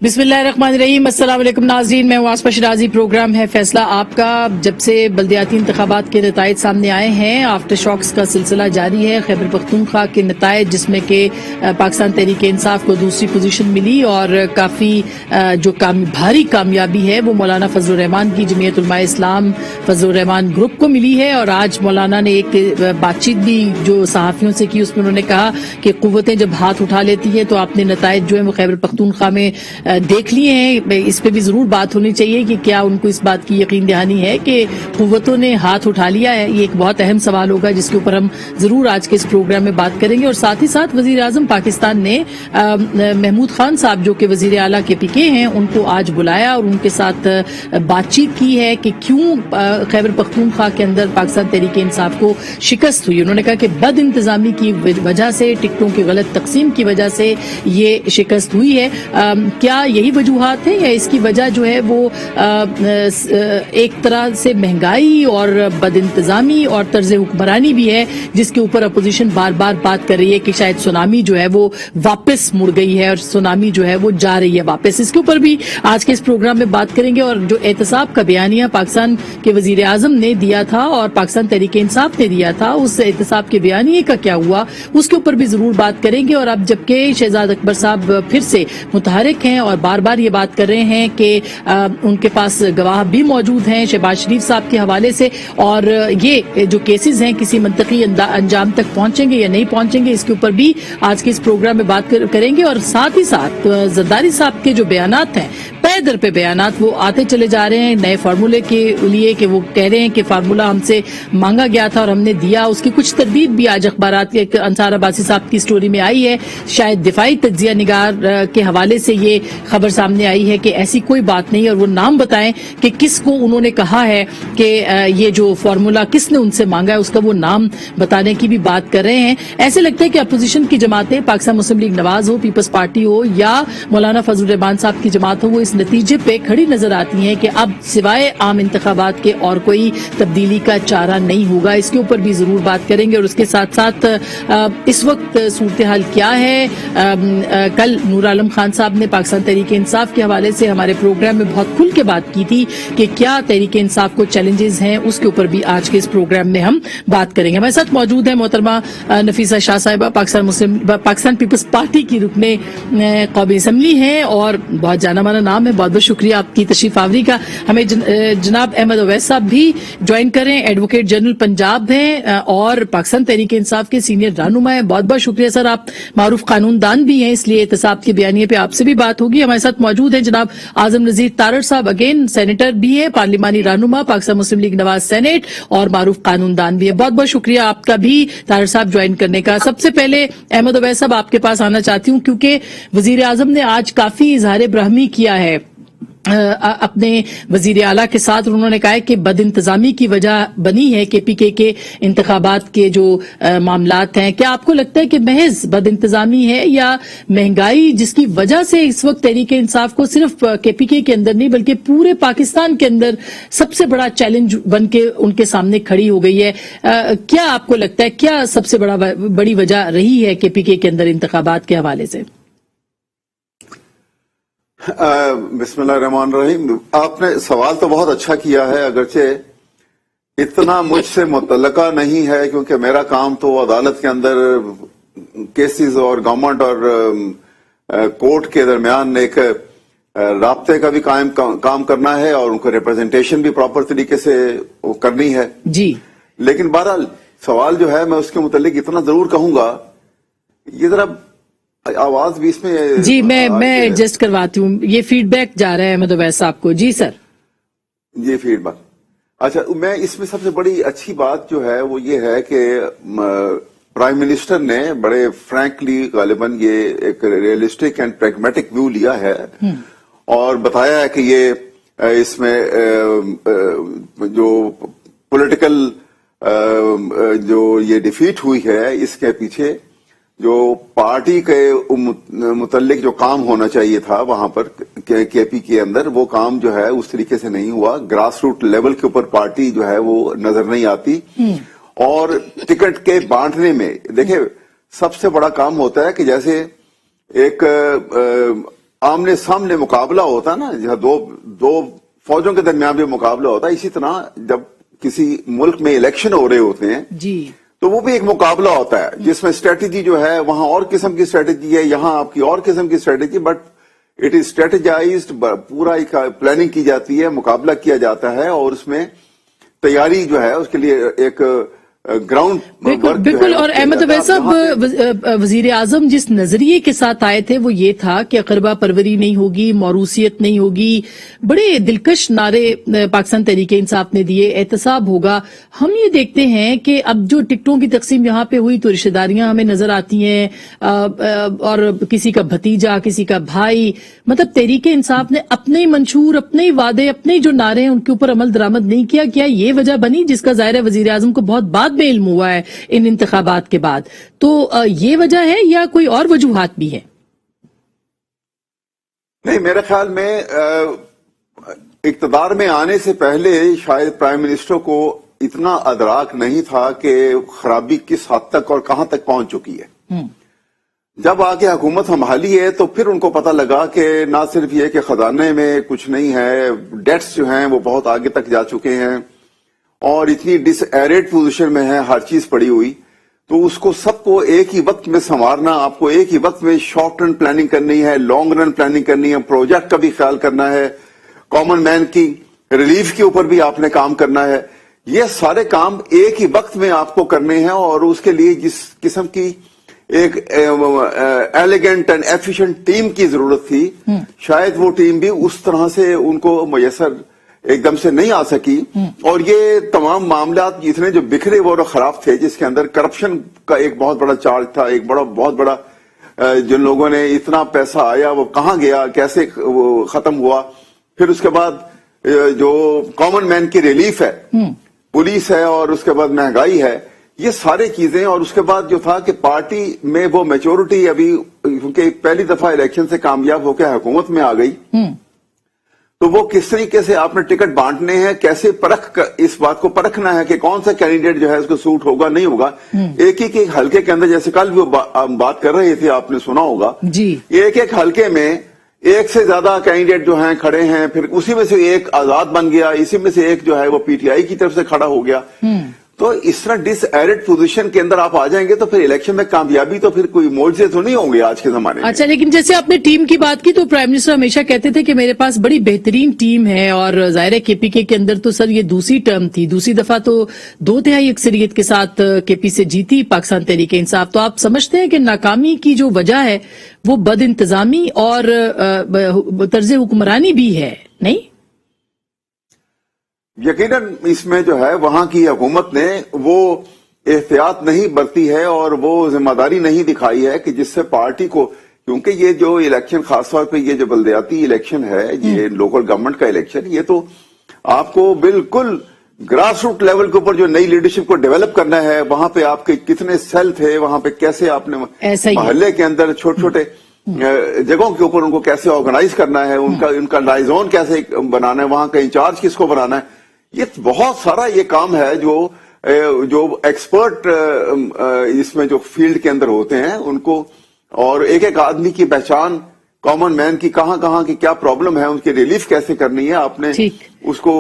बिस्मिल्लाहिर्रहमानिर्रहीम। अस्सलाम वालेकुम नाज़रीन, मैं वास्पा शिराजी। प्रोग्राम है फैसला आपका। जब से बल्दियाती इंतखाबात के नताइज सामने आए हैं, आफ्टर शॉक्स का सिलसिला जारी है। खैबर पख्तूनख्वा के नताइज जिसमें कि पाकिस्तान तहरीक इंसाफ को दूसरी पोजीशन मिली और काफ़ी जो भारी कामयाबी है वो मौलाना फजलुर रहमान की जमीयत उलमा इस्लाम फजलुर रहमान ग्रुप को मिली है। और आज मौलाना ने एक बातचीत भी जो सहाफ़ियों से की, उसमें उन्होंने कहा कि क़ुव्वतें जब हाथ उठा लेती हैं तो आपने नताइज जो है वो खैबर पख्तूनख्वा में देख लिए हैं। इस पे भी जरूर बात होनी चाहिए कि क्या उनको इस बात की यकीन दहानी है कि कुव्वतों ने हाथ उठा लिया है। ये एक बहुत अहम सवाल होगा जिसके ऊपर हम जरूर आज के इस प्रोग्राम में बात करेंगे। और साथ ही साथ वजीर आजम पाकिस्तान ने महमूद खान साहब जो कि वजीर आला KPK हैं उनको आज बुलाया और उनके साथ बातचीत की है कि क्यों खैबर पख्तूनख्वा के अंदर पाकिस्तान तहरीक इंसाफ को शिकस्त हुई। उन्होंने कहा कि बद इंतजामी की वजह से, टिकटों की गलत तकसीम की वजह से ये शिकस्त हुई है। क्या यही वजूहात है या इसकी वजह जो है वो एक तरह से महंगाई और बदइंतजामी और तर्ज हुक्मरानी भी है, जिसके ऊपर अपोजिशन बार बार बात कर रही है कि शायद सुनामी जो है वो वापस मुड़ गई है और सुनामी जो है वो जा रही है वापस। इसके ऊपर भी आज के इस प्रोग्राम में बात करेंगे। और जो एहतसाब का बयानिया पाकिस्तान के वजीर आजम ने दिया था और पाकिस्तान तहरीक इंसाफ ने दिया था, उस एहतसाब के बयानिए का क्या हुआ उसके ऊपर भी जरूर बात करेंगे। और अब जबकि शहजाद अकबर साहब फिर से मुतहरिक हैं और बार बार ये बात कर रहे हैं कि उनके पास गवाह भी मौजूद हैं शहबाज शरीफ साहब के हवाले से, और ये जो केसेस हैं किसी मंतकी अंजाम तक पहुंचेंगे या नहीं पहुंचेंगे, इसके ऊपर भी आज के इस प्रोग्राम में बात करेंगे। और साथ ही साथ जरदारी साहब के जो बयानात हैं, पे दर पे बयानात वो आते चले जा रहे हैं नए फार्मूले के लिए, कि वो कह रहे हैं कि फार्मूला हमसे मांगा गया था और हमने दिया। उसकी कुछ तरदीद भी आज अखबारात के अंसार अब्बासी साहब की स्टोरी में आई है। शायद दिफाई तज्जिया निगार के हवाले से ये खबर सामने आई है कि ऐसी कोई बात नहीं, और वो नाम बताएं कि किसको उन्होंने कहा है कि ये जो फार्मूला किसने उनसे मांगा है, उसका वो नाम बताने की भी बात कर रहे हैं। ऐसे लगता है कि अपोजिशन की जमातें, पाकिस्तान मुस्लिम लीग नवाज हो, पीपल्स पार्टी हो या मौलाना फजलुर रहमान साहब की जमात हो, वो इस नतीजे पे खड़ी नजर आती हैं कि अब सिवाय आम इंतखाबात के और कोई तब्दीली का चारा नहीं होगा। इसके ऊपर भी जरूर बात करेंगे। और उसके साथ साथ इस वक्त सूरत हाल क्या है। कल नूर आलम खान साहब ने पाकिस्तान तहरीक इंसाफ के हवाले से हमारे प्रोग्राम में बहुत खुल के बात की थी कि क्या तहरीक इंसाफ को चैलेंजेस हैं, उसके ऊपर भी आज के इस प्रोग्राम में हम बात करेंगे। हमारे साथ मौजूद है मोहतरमा नफीसा शाह साहिबा, पाकिस्तान पीपल्स पार्टी की रुकने कौमी असम्बली हैं और बहुत जाना माना नाम है। बहुत बहुत शुक्रिया आपकी तशरीफ आवरी का। हमें जनाब अहमद अवैस साहब भी ज्वाइन करें, एडवोकेट जनरल पंजाब हैं और पाकिस्तान तहरीक इंसाफ के सीनियर रहनुमा हैं। बहुत बहुत शुक्रिया सर। आप मारूफ कानूनदान भी हैं, इसलिए एहतसाब के बयानिए पे आपसे भी बात होगी। हमारे साथ मौजूद हैं जनाब आजम नजीर तारड़ साहब, अगेन सेनेटर भी है, पार्लिमानी रहनुमा, पाकिस्तान मुस्लिम लीग नवाज सेनेट और मारूफ कानूनदान भी है। बहुत बहुत शुक्रिया आपका भी तारड़ साहब ज्वाइन करने का। सबसे पहले अहमद अवैस साहब आपके पास आना चाहती हूँ, क्योंकि वजीर आजम ने आज काफी इजहार ब्रहमी किया है अपने वजीर आला के साथ। उन्होंने कहा है कि बदइंतजामी की वजह बनी है KPK के इंतखाबात के जो मामलात हैं। क्या आपको लगता है कि महज बदइंतजामी है या महंगाई जिसकी वजह से इस वक्त तहरीक इंसाफ को सिर्फ KPK के अंदर नहीं बल्कि पूरे पाकिस्तान के अंदर सबसे बड़ा चैलेंज बन के उनके सामने खड़ी हो गई है? क्या आपको लगता है क्या सबसे बड़ी वजह रही है KPK के अंदर इंतखाबात के हवाले से? बिस्मिल्लाहिर्रहमानिर्रहीम। आपने सवाल तो बहुत अच्छा किया है, अगरचे इतना मुझसे मुतल्लका नहीं है क्योंकि मेरा काम तो अदालत के अंदर केसेस और गवर्नमेंट और कोर्ट के दरमियान एक राब्ते का भी काम करना है और उनको रिप्रेजेंटेशन भी प्रॉपर तरीके से करनी है जी। लेकिन बहरहाल सवाल जो है मैं उसके मुतल्लिक इतना जरूर कहूंगा, ये जरा आवाज भी इसमें जी मैं एडजस्ट करवाती हूँ, ये फीडबैक जा रहा है अहमद अवैस साहब को। जी सर। ये फीडबैक अच्छा। मैं इसमें सबसे बड़ी अच्छी बात जो है वो ये है कि प्राइम मिनिस्टर ने बड़े फ्रैंकली गालिबन ये एक रियलिस्टिक एंड प्रैग्मेटिक व्यू लिया है और बताया है कि ये इसमें जो पॉलिटिकल जो ये डिफीट हुई है इसके पीछे जो पार्टी के मुतल्लिक जो काम होना चाहिए था वहां पर KP के अंदर, वो काम जो है उस तरीके से नहीं हुआ। ग्रास रूट लेवल के ऊपर पार्टी जो है वो नजर नहीं आती। और टिकट के बांटने में देखिए सबसे बड़ा काम होता है कि जैसे एक आमने सामने मुकाबला होता है ना, जहाँ दो फौजों के दरमियान भी मुकाबला होता है, इसी तरह जब किसी मुल्क में इलेक्शन हो रहे होते हैं जी, तो वो भी एक मुकाबला होता है जिसमें स्ट्रेटेजी जो है वहां और किस्म की स्ट्रेटेजी है, यहां आपकी और किस्म की strategy, but it is strategised, पूरा एक प्लानिंग की जाती है, मुकाबला किया जाता है और उसमें तैयारी जो है उसके लिए एक ग्राउंड बिल्कुल। और अहमद अवैस साहब, वजीर आजम जिस नजरिए के साथ आए थे वो ये था कि अकरबा परवरी नहीं होगी, मौरूसियत नहीं होगी, बड़े दिलकश नारे पाकिस्तान तहरीके इंसाफ ने दिए, एहतसाब होगा। हम ये देखते हैं कि अब जो टिकटों की तकसीम यहाँ पे हुई तो रिश्तेदारियां हमें नजर आती हैं और किसी का भतीजा, किसी का भाई, मतलब तहरीके इंसाफ ने अपने ही मंशूर, अपने ही वादे, अपने जो नारे हैं उनके ऊपर अमल दरामद नहीं किया। क्या ये वजह बनी जिसका ज़ाहिर है वजीर आजम को बहुत बाद में इल्म हुआ है इन इंतखाबात के बाद? तो ये वजह है या कोई और वजूहात भी है? नहीं, मेरे ख्याल में इक्तदार में आने से पहले शायद प्राइम मिनिस्टर को इतना अदराक नहीं था कि खराबी किस हद तक और कहां तक पहुंच चुकी है। जब आके हुकूमत संभाली है तो फिर उनको पता लगा कि ना सिर्फ ये कि खजाने में कुछ नहीं है, डेट्स जो हैं वो बहुत आगे तक जा चुके हैं और इतनी डिसएरेड पोजीशन में है हर चीज पड़ी हुई, तो उसको सबको एक ही वक्त में संवारना, आपको एक ही वक्त में शॉर्ट रन प्लानिंग करनी है, लॉन्ग रन प्लानिंग करनी है, प्रोजेक्ट का भी ख्याल करना है, कॉमन मैन की रिलीफ के ऊपर भी आपने काम करना है। ये सारे काम एक ही वक्त में आपको करने हैं और उसके लिए जिस किस्म की एक एलिगेंट एंड एफिशिएंट टीम की जरूरत थी, शायद वो टीम भी उस तरह से उनको मुयस्सर एकदम से नहीं आ सकी। और ये तमाम मामला इतने जो बिखरे वो खराब थे, जिसके अंदर करप्शन का एक बहुत बड़ा चार्ज था, एक बहुत बड़ा जिन लोगों ने इतना पैसा आया वो कहां गया, कैसे वो खत्म हुआ, फिर उसके बाद जो कॉमन मैन की रिलीफ है, पुलिस है और उसके बाद महंगाई है, ये सारी चीजें। और उसके बाद जो था कि पार्टी में वो मैच्योरिटी अभी, क्योंकि पहली दफा इलेक्शन से कामयाब होकर हुकूमत में आ गई, तो वो किस तरीके से आपने टिकट बांटने हैं, कैसे इस बात को परखना है कि कौन सा कैंडिडेट जो है उसको सूट होगा नहीं होगा। एक एक हल्के के अंदर, जैसे कल भी बात कर रहे थे, आपने सुना होगा जी, एक हल्के में एक से ज्यादा कैंडिडेट जो हैं खड़े हैं, फिर उसी में से एक आजाद बन गया, इसी में से एक जो है वो पीटीआई की तरफ से खड़ा हो गया। तो इस तरह डिसएरेड पोजीशन के अंदर आप आ जाएंगे तो फिर इलेक्शन में कामयाबी तो फिर कोई मोर्चे तो नहीं होंगे आज के जमाने में। अच्छा, लेकिन जैसे आपने टीम की बात की तो प्राइम मिनिस्टर हमेशा कहते थे कि मेरे पास बड़ी बेहतरीन टीम है, और जाहिर है केपीके के अंदर तो सर ये दूसरी टर्म थी, दूसरी दफा तो 2/3 अक्सरियत के साथ केपी से जीती पाकिस्तान तहरीके इंसाफ। तो आप समझते हैं कि नाकामी की जो वजह है वो बद इंतजामी और तर्ज हुक्मरानी भी है, नहीं? यकीनन इसमें जो है वहां की हुकूमत ने वो एहतियात नहीं बरती है और वो जिम्मेदारी नहीं दिखाई है कि जिससे पार्टी को, क्योंकि ये जो इलेक्शन खासतौर पे ये जो बल्दियाती इलेक्शन है, ये लोकल गवर्नमेंट का इलेक्शन, ये तो आपको बिल्कुल ग्रास रूट लेवल के ऊपर जो नई लीडरशिप को डेवलप करना है, वहां पे आपके कितने सेल थे, वहां पे कैसे आपने मोहल्ले के अंदर छोटे छोटे जगहों के ऊपर उनको कैसे ऑर्गेनाइज करना है, उनका लाइजोन कैसे बनाना है, वहां का इंचार्ज किसको बनाना है, ये बहुत सारा ये काम है जो एक्सपर्ट इसमें जो फील्ड के अंदर होते हैं उनको, और एक एक आदमी की पहचान, कॉमन मैन की कहां की क्या प्रॉब्लम है, उनकी रिलीफ कैसे करनी है, आपने उसको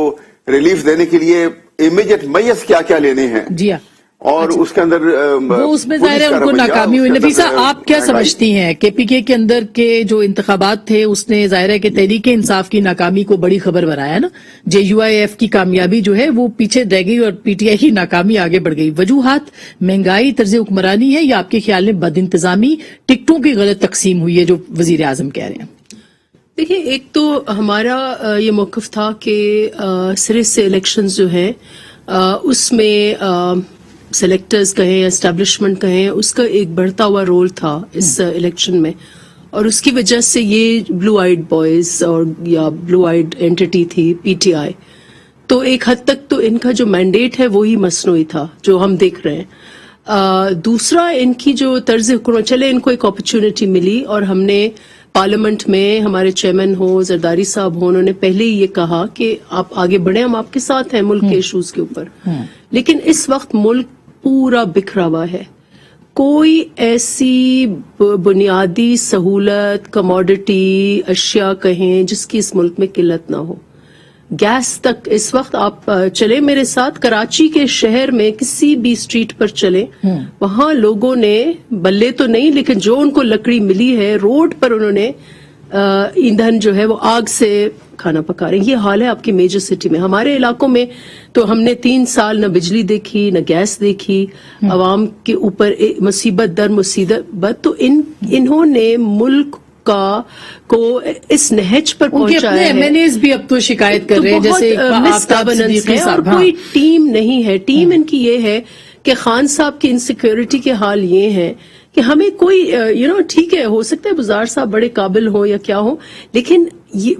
रिलीफ देने के लिए इमीडिएट मैयस क्या क्या लेने हैं जी, और उसके अंदर वो उसमें जाहिर है उनको नाकामी हुई। नफीसा, आप क्या समझती हैं केपीके के अंदर के जो इंतखाबात थे उसने जाहिर है कि तहरीके इंसाफ की नाकामी को बड़ी खबर बनाया ना, JUIF की कामयाबी जो है वो पीछे रह गई और PTI की नाकामी आगे बढ़ गई। वजूहात महंगाई, तर्ज हुक्मरानी है या आपके ख्याल में बद इंतजामी, टिकटों की गलत तकसीम हुई है जो वजीर आजम कह रहे हैं? देखिए, एक तो हमारा ये मौक़िफ़ था कि सिरे से इलेक्शंस जो है उसमें सेलेक्टर्स कहें, एस्टैब्लिशमेंट कहें, उसका एक बढ़ता हुआ रोल था इस इलेक्शन में, और उसकी वजह से ये ब्लू आइड बॉयज और या ब्लू आइड एंटिटी थी PTI, तो एक हद तक तो इनका जो मैंडेट है वही मसनूई था जो हम देख रहे हैं। दूसरा, इनकी जो तर्ज हुकूमत, चले इनको एक अपॉर्चुनिटी मिली और हमने पार्लियामेंट में हमारे चेयरमैन हो, जरदारी साहब हो, उन्होंने पहले ही ये कहा कि आप आगे बढ़े, हम आपके साथ हैं मुल्क के इशूज के ऊपर। लेकिन इस वक्त मुल्क पूरा बिखरा हुआ है, कोई ऐसी बुनियादी सहूलत, कमोडिटी, अशिया कहें जिसकी इस मुल्क में किल्लत ना हो। गैस तक इस वक्त आप चले मेरे साथ कराची के शहर में किसी भी स्ट्रीट पर चले, वहां लोगों ने बल्ले तो नहीं लेकिन जो उनको लकड़ी मिली है रोड पर उन्होंने ईंधन जो है वो आग से खाना पका रहे हैं। ये हाल है आपकी मेजर सिटी में। हमारे इलाकों में तो हमने 3 साल न बिजली देखी न गैस देखी, अवाम के ऊपर मुसीबत दर मुसीबत। तो इन्होंने मुल्क को इस नहज पर पहुंचाया है। एमएनएस भी अब तो शिकायत कर रहे हैं, जैसे मिसगवर्नेंस है और कोई टीम नहीं है। टीम इनकी ये है कि खान साहब की इनसिक्योरिटी के हाल ये हैं कि हमें कोई ठीक है, हो सकता है बुज़ार साहब बड़े काबिल हो या क्या हो, लेकिन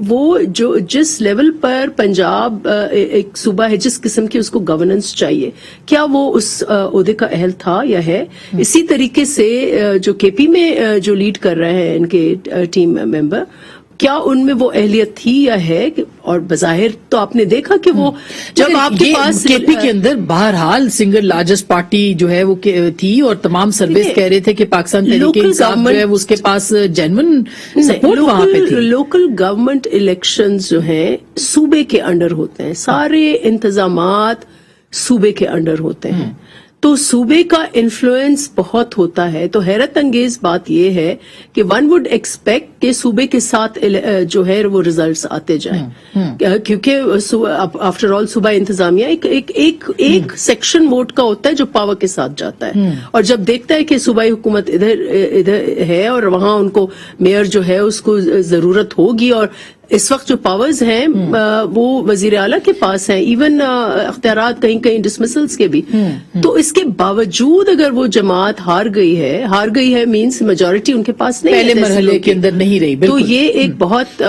वो जो जिस लेवल पर पंजाब एक सूबा है, जिस किस्म की उसको गवर्नेंस चाहिए, क्या वो उस ओहदे का अहल था या है? इसी तरीके से जो केपी में जो लीड कर रहे हैं इनके टीम मेंबर, क्या उनमें वो अहलियत थी या है? और बज़ाहिर तो आपने देखा कि वो जब आपके पास केपी के अंदर बहरहाल सिंगल लार्जेस्ट पार्टी जो है वो थी और तमाम सर्वेस कह रहे थे कि पाकिस्तान तहरीक इंसाफ जो है उसके पास जेन्युइन सपोर्ट वहां पे थी। लोकल गवर्नमेंट इलेक्शंस जो हैं सूबे के अंडर होते हैं, सारे इंतजामात सूबे के अंडर होते हैं, तो सूबे का इन्फ्लुएंस बहुत होता है। तो हैरत अंगेज बात यह है कि वन वुड एक्सपेक्ट कि सूबे के साथ जो है वो रिजल्ट्स आते जाएं, क्योंकि आफ्टर ऑल सूबा इंतजामिया एक सेक्शन वोट का होता है जो पावर के साथ जाता है, और जब देखता है कि सूबाई हुकूमत इधर है और वहां उनको मेयर जो है उसको जरूरत होगी, और इस वक्त जो पावर्स हैं वो वजीर आला के पास हैं, इवन अख्तियारात कहीं कहीं डिसमिसल्स के भी, तो इसके बावजूद अगर वो जमात हार गई है मींस मेजॉरिटी उनके पास नहीं, पहले मरहले के अंदर नहीं रही। तो ये एक बहुत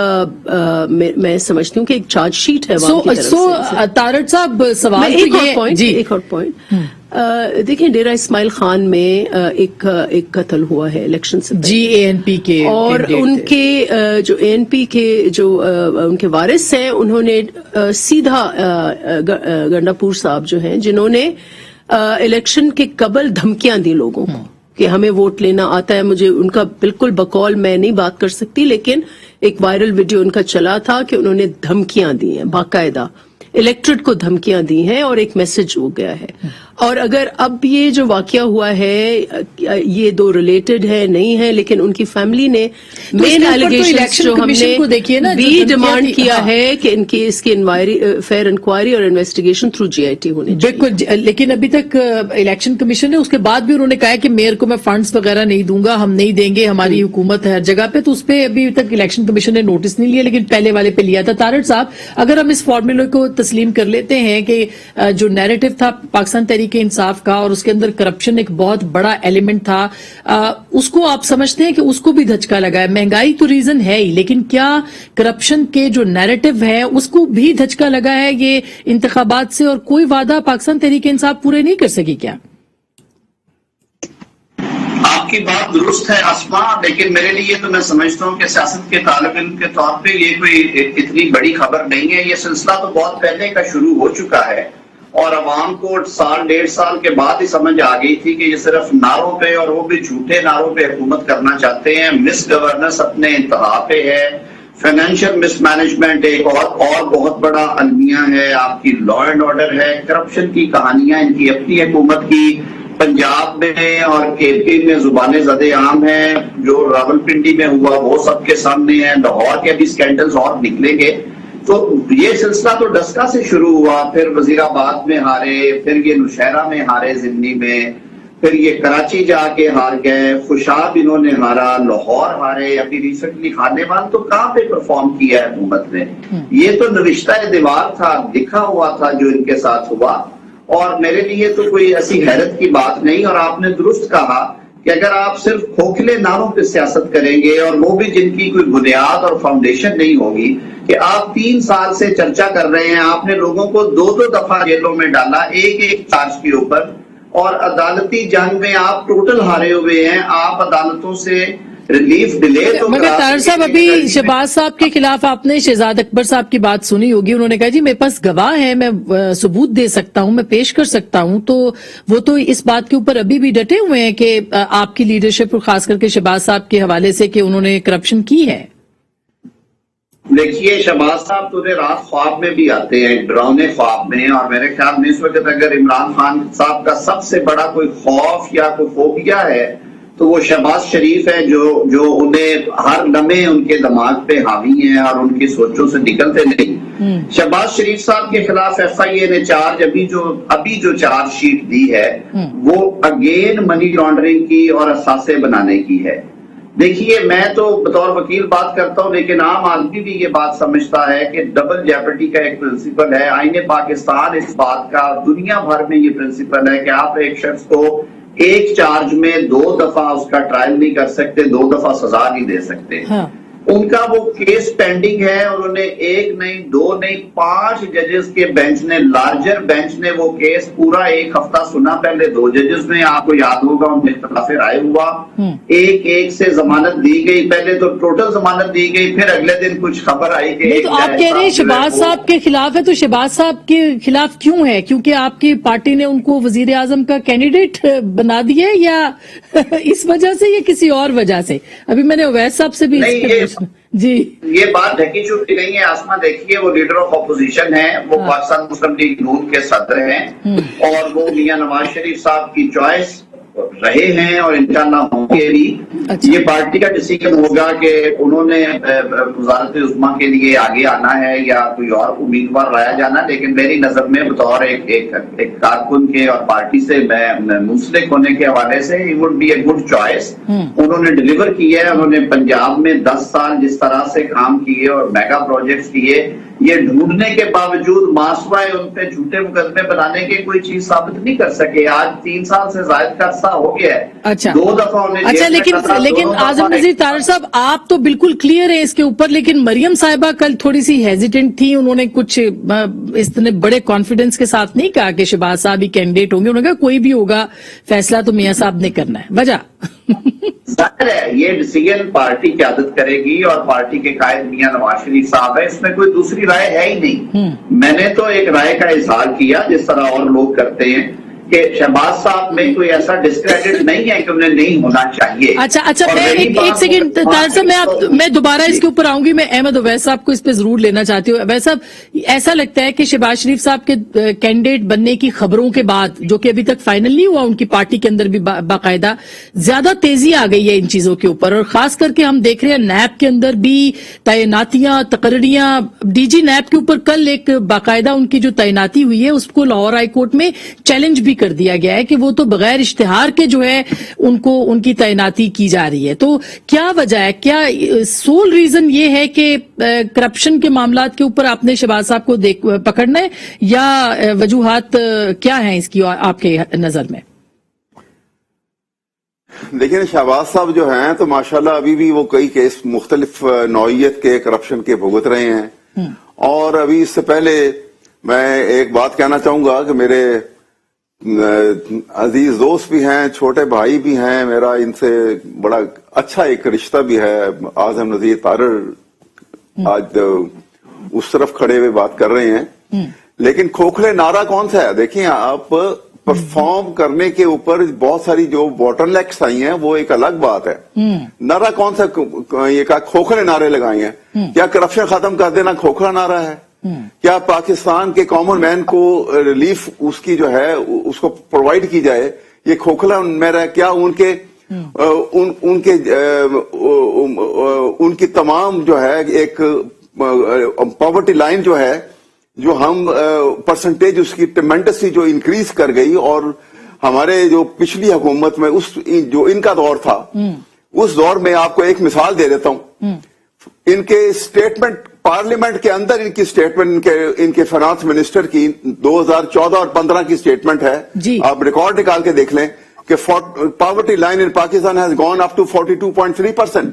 मैं समझती हूँ कि एक चार्जशीट है वहाँ की तरफ से। तारड़ साहब सवाल एक और पॉइंट देखिए, डेरा इस्माइल खान में एक कत्ल हुआ है इलेक्शन से जी, एएनपी के, और उनके जो एएनपी के जो उनके वारिस हैं उन्होंने सीधा गंडापुर साहब जो हैं जिन्होंने इलेक्शन के कबल धमकियां दी लोगों को कि हमें वोट लेना आता है। मुझे उनका बिल्कुल बकौल मैं नहीं बात कर सकती, लेकिन एक वायरल वीडियो उनका चला था कि उन्होंने धमकियां दी हैं, बाकायदा इलेक्ट्रेट को धमकियां दी हैं, और एक मैसेज हो गया है। और अगर अब ये जो वाकया हुआ है ये दो रिलेटेड है नहीं है, लेकिन उनकी फैमिली ने मेन एलिगेशंस जो हमने भी डिमांड किया है कि इनकी इसकी फेयर इंक्वायरी और इन्वेस्टिगेशन थ्रू जीआईटी होनी चाहिए। बिल्कुल, लेकिन अभी तक इलेक्शन कमीशन ने उसके बाद भी उन्होंने कहा है कि मेयर को मैं फंड्स वगैरह नहीं दूंगा, हम नहीं देंगे, हमारी हुकूमत है हर जगह पे, तो उस पर अभी तक इलेक्शन कमीशन ने नोटिस नहीं लिया, लेकिन पहले वाले पे लिया था। तारड़ साहब, अगर हम इस फॉर्मूले को तस्लीम कर लेते हैं कि जो नैरेटिव था पाकिस्तान तहरीक इंसाफ का और उसके अंदर करप्शन एक बहुत बड़ा एलिमेंट था, उसको आप समझते हैं कि उसको भी धचका लगा है? महंगाई तो रीजन है ही, लेकिन क्या करप्शन के जो नैरेटिव है उसको भी धचका लगा है ये इंतखाबात से, और कोई वादा पाकिस्तान तहरीक इंसाफ पूरे नहीं कर सकी क्या? आपकी बात दुरुस्त है अस्मा, लेकिन मेरे लिए तो मैं समझता हूँ कि सियासत के तालिब इल्म के तौर पे ये कोई इतनी बड़ी खबर नहीं है। ये सिलसिला तो बहुत पहले का शुरू हो चुका है और अवाम को 1.5 साल के बाद ही समझ आ गई थी कि ये सिर्फ नारों पे, और वो भी झूठे नारों पे हुकूमत करना चाहते हैं। मिस गवर्नेंस अपने इंतहा पे है, फाइनेंशियल मिसमैनेजमेंट एक और बहुत बड़ा अलमिया है, आपकी लॉ एंड ऑर्डर है, करप्शन की कहानियां इनकी अपनी हुकूमत की पंजाब में और केपी में जुबाने ज़दे आम है। जो रावलपिंडी में हुआ वो सबके सामने है, लाहौर के भी स्कैंडल्स और निकलेंगे। तो ये सिलसिला तो डस्का से शुरू हुआ, फिर वजीराबाद में हारे, फिर ये नौशहरा में हारे ज़िमनी में, फिर ये कराची जाके हार गए, खुशाब इन्होंने हारा, लाहौर हारे, अभी रिसेंटली खानेवाल तो कहाँ पे परफॉर्म किया है हुकूमत ने। ये तो नविश्ता दीवार था, लिखा हुआ था जो इनके साथ हुआ, और मेरे लिए तो कोई ऐसी हैरत की बात नहीं। और आपने दुरुस्त कहा कि अगर आप सिर्फ खोखले नारों पे सियासत करेंगे, और वो भी जिनकी कोई बुनियाद और फाउंडेशन नहीं होगी, कि आप 3 साल से चर्चा कर रहे हैं, आपने लोगों को 2-2 दफा जेलों में डाला एक चार्ज के ऊपर, और अदालती जंग में आप टोटल हारे हुए हैं। आप अदालतों से रिलीफ डिले तो मगर करा तार सके, साहब अभी लेकिन शहबाज साहब के खिलाफ आपने शहजाद अकबर साहब की बात सुनी होगी, उन्होंने कहा जी मेरे पास गवाह है, मैं सबूत दे सकता हूं, मैं पेश कर सकता हूं, तो वो तो इस बात के ऊपर अभी भी डटे हुए हैं कि आपकी लीडरशिप और खास करके शहबाज साहब के हवाले से कि उन्होंने करप्शन की है। देखिए, शहबाज साहब तो रात ख्वाब में भी आते हैं, डरावने ख्वाब में, और मेरे ख्याल में इस वक्त अगर इमरान खान साहब का सबसे बड़ा कोई खौफ या कोई फोबिया है तो वो शहबाज शरीफ है, जो उन्हें हर लम्हे उनके दिमाग पे हावी है और उनकी सोचों से निकलते नहीं। शहबाज शरीफ साहब के खिलाफ FIA ने चार्ज अभी जो चार्जशीट दी है वो अगेन मनी लॉन्ड्रिंग की और असासे बनाने की है। देखिए, मैं तो बतौर वकील बात करता हूं, लेकिन आम आदमी भी ये बात समझता है कि डबल जेपरिटी का एक प्रिंसिपल है। आईने पाकिस्तान इस बात का, दुनिया भर में ये प्रिंसिपल है कि आप एक शख्स को एक चार्ज में 2 दफा उसका ट्रायल नहीं कर सकते, 2 दफा सजा नहीं दे सकते। हाँ। उनका वो केस पेंडिंग है और उन्हें 1 नहीं 2 नहीं 5 जजेस के बेंच ने, लार्जर बेंच ने वो केस पूरा 1 हफ्ता सुना। पहले 2 जजेस ने, आपको याद होगा, उनमें इख्तिलाफ राय हुआ, एक से जमानत दी गई, पहले तो टोटल जमानत दी गई, फिर अगले दिन कुछ खबर आई कि तो आप कह रहे हैं शहबाज साहब के खिलाफ है, तो शहबाज साहब के खिलाफ क्यों है? क्योंकि आपकी पार्टी ने उनको वजीर आजम का कैंडिडेट बना दिया या इस वजह से या किसी और वजह से? अभी मैंने अवैस साहब से भी जी ये बात ढकी छुपी नहीं है आसमा। देखिए, वो लीडर ऑफ अपोजिशन है, वो पाकिस्तान मुस्लिम लीग नून के सदर हैं और वो मियां नवाज शरीफ साहब की चॉइस रहे हैं और इंशाअल्लाह होंगे भी। अच्छा। ये पार्टी का डिसीजन होगा कि उन्होंने वज़ारत उज़्मा के लिए आगे आना है या कोई और उम्मीदवार लाया जाना। लेकिन मेरी नजर में बतौर एक कारकुन के और पार्टी से मैं मुंसलिक होने के हवाले से it would be a good choice. उन्होंने डिलीवर किया है। उन्होंने पंजाब में 10 साल जिस तरह से काम किए और मेगा प्रोजेक्ट्स किए, ये ढूंढने के बावजूद मासवाए उन पे झूठे मुकदमे बनाने की कोई चीज साबित नहीं कर सके। आज 3 साल से ज्यादा का अरसा हो गया है। अच्छा, 2 दफा उन्हें। अच्छा, लेकिन आजम नजीर तारड़ साहब, आप तो बिल्कुल क्लियर है इसके ऊपर, लेकिन मरियम साहिबा कल थोड़ी सी हेजिटेंट थी। उन्होंने कुछ इतने बड़े कॉन्फिडेंस के साथ नहीं कहा कि शहबाज साहब ही कैंडिडेट होंगे। उन्होंने कहा कोई भी होगा, फैसला तो मियां साहब ने करना है। वजह जाहिर है ये डिसीजन पार्टी क़यादत करेगी और पार्टी के कायद मियां नवाज शरीफ साहब है, इसमें कोई दूसरी राय है ही नहीं। मैंने तो एक राय का इजहार किया जिस तरह और लोग करते हैं कि शहबाज साहब में कोई ऐसा डिस्क्रेडिट नहीं है कि उन्हें नहीं होना चाहिए। अच्छा, मैं एक सेकंड तारड़ साहब, मैं दोबारा इसके ऊपर आऊंगी। मैं अहमद अवैस साहब को इस पे जरूर लेना चाहती हूँ। अवैस साहब, ऐसा लगता है कि शहबाज शरीफ साहब के कैंडिडेट बनने की खबरों के बाद, जो कि अभी तक फाइनल नहीं हुआ, उनकी पार्टी के अंदर भी बाकायदा ज्यादा तेजी आ गई है इन चीजों के ऊपर, और खास करके हम देख रहे हैं नैब के अंदर भी तैनातियां, तकर्रियां। DG नैब के ऊपर कल एक बाकायदा उनकी जो तैनाती हुई है उसको लाहौर हाई कोर्ट में चैलेंज भी कर दिया गया है कि वो तो बगैर इश्तिहार के जो है उनको उनकी तैनाती की जा रही है। तो क्या वजह है? क्या सोल रीजन ये है कि करप्शन के मामलात के ऊपर आपने शहबाज साहब को पकड़ना है, या वजूहात क्या है इसकी आपके नजर में? देखिए, शहबाज साहब जो हैं तो माशाल्लाह अभी भी वो कई केस मुख्तलिफ नौइयत के करप्शन के भुगत रहे हैं। और अभी इससे पहले मैं एक बात कहना चाहूंगा कि मेरे अजीज दोस्त भी हैं, छोटे भाई भी हैं, मेरा इनसे बड़ा अच्छा एक रिश्ता भी है। आजम नजीर तारड़ आज उस तरफ खड़े हुए बात कर रहे हैं, लेकिन खोखले नारा कौन सा है? देखिए, आप परफॉर्म करने के ऊपर बहुत सारी जो बॉटलनेक्स आई हैं वो एक अलग बात है। नारा कौन सा ये का खोखले नारे लगाए हैं? क्या करप्शन खत्म कर देना खोखला नारा है? क्या पाकिस्तान के कॉमन मैन को रिलीफ उसकी जो है उसको प्रोवाइड की जाए, ये खोखला मेरा? क्या उनकी तमाम जो है एक पॉवर्टी लाइन जो है, जो हम परसेंटेज उसकी ट्रेमेंडसली जो इंक्रीज कर गई, और हमारे जो पिछली हुकूमत में जो इनका दौर था, उस दौर में आपको एक मिसाल दे देता हूं। इनके स्टेटमेंट पार्लियामेंट के अंदर, इनकी स्टेटमेंट इनके फाइनेंस मिनिस्टर की 2014 और 15 की स्टेटमेंट है, आप रिकॉर्ड निकाल के देख लें कि poverty line in Pakistan has gone up to 42.3%।